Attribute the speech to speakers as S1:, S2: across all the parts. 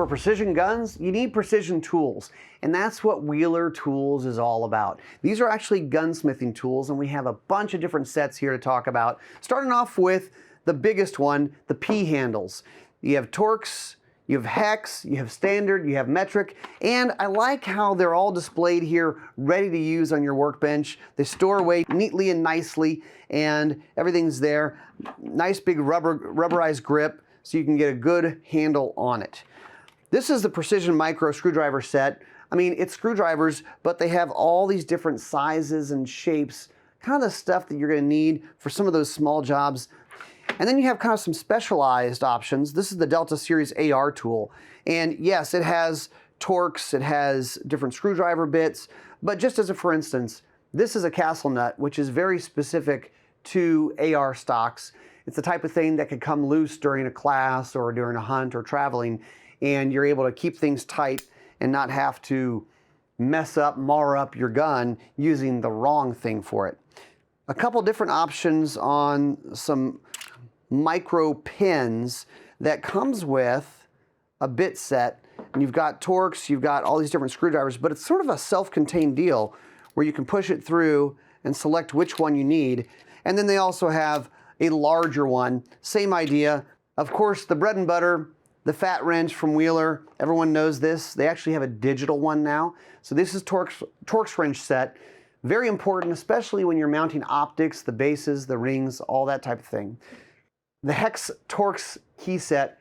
S1: for precision guns, you need precision tools, and that's what Wheeler Tools is all about. These are actually gunsmithing tools, and we have a bunch of different sets here to talk about. Starting off with the biggest one, the P handles. You have Torx, you have hex, you have standard, you have metric, and I like how they're all displayed here, ready to use on your workbench. They store away neatly and nicely, and everything's there. Nice big rubberized grip, so you can get a good handle on it. This is the Precision Micro Screwdriver set. I mean, it's screwdrivers, but they have all these different sizes and shapes, kind of the stuff that you're gonna need for some of those small jobs. And then you have kind of some specialized options. This is the Delta Series AR tool. And yes, it has Torx, it has different screwdriver bits, but just as a for instance, this is a castle nut, which is very specific to AR stocks. It's the type of thing that could come loose during a class or during a hunt or traveling, and you're able to keep things tight and not have to mess up, mar up your gun using the wrong thing for it. A couple different options on some micro pins that comes with a bit set, and you've got Torx, you've got all these different screwdrivers, but it's sort of a self-contained deal where you can push it through and select which one you need. And then they also have a larger one, same idea. Of course, the bread and butter, the fat wrench from Wheeler, everyone knows this. They actually have a digital one now. So this is Torx wrench set. Very important, especially when you're mounting optics, the bases, the rings, all that type of thing. The hex Torx key set,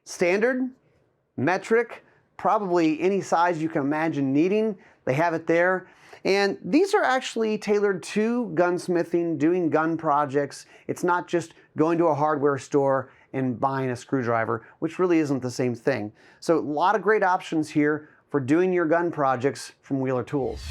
S1: standard, metric, probably any size you can imagine needing. They have it there. And these are actually tailored to gunsmithing, doing gun projects. It's not just going to a hardware store and buying a screwdriver, which really isn't the same thing. So a lot of great options here for doing your gun projects from Wheeler Tools.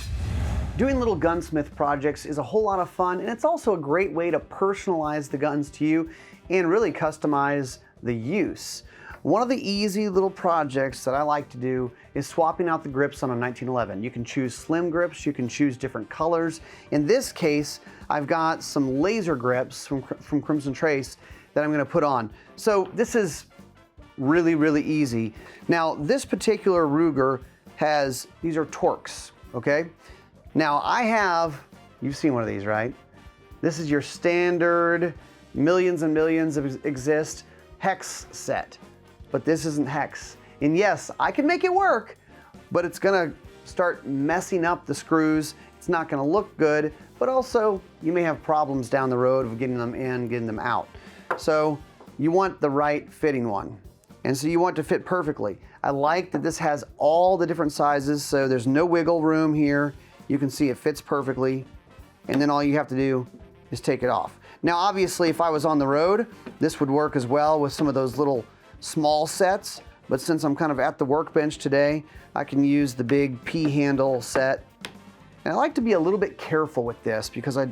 S1: Doing little gunsmith projects is a whole lot of fun, and it's also a great way to personalize the guns to you and really customize the use. One of the easy little projects that I like to do is swapping out the grips on a 1911. You can choose slim grips, you can choose different colors. In this case, I've got some laser grips from Crimson Trace that I'm gonna put on. So this is really, really easy. Now, this particular Ruger has, these are Torx, okay? Now I have, you've seen one of these, right? This is your standard, millions and millions exist, hex set. But this isn't hex. And yes, I can make it work, but it's gonna start messing up the screws. It's not gonna look good, but also you may have problems down the road of getting them in, getting them out. So you want the right fitting one. And so you want to fit perfectly. I like that this has all the different sizes, so there's no wiggle room here. You can see it fits perfectly, and then all you have to do is take it off. Now, obviously, if I was on the road, this would work as well with some of those little small sets, but since I'm kind of at the workbench today, I can use the big P handle set. And I like to be a little bit careful with this because I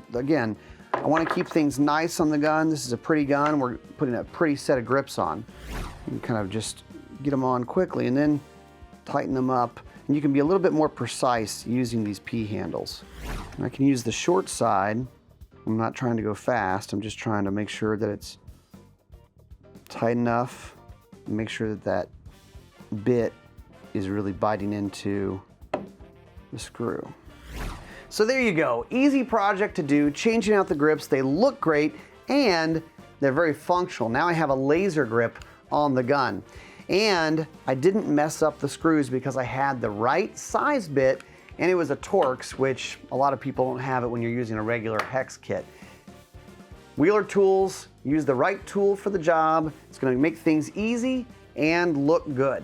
S1: want to keep things nice on the gun. This is a pretty gun. We're putting a pretty set of grips on. You kind of just get them on quickly and then tighten them up. And you can be a little bit more precise using these P handles. And I can use the short side. I'm not trying to go fast. I'm just trying to make sure that it's tight enough. And make sure that that bit is really biting into the screw. So there you go. Easy project to do, changing out the grips. They look great and they're very functional. Now I have a laser grip on the gun. And I didn't mess up the screws because I had the right size bit, and it was a Torx, which a lot of people don't have it when you're using a regular hex kit. Wheeler Tools, use the right tool for the job. It's gonna make things easy and look good.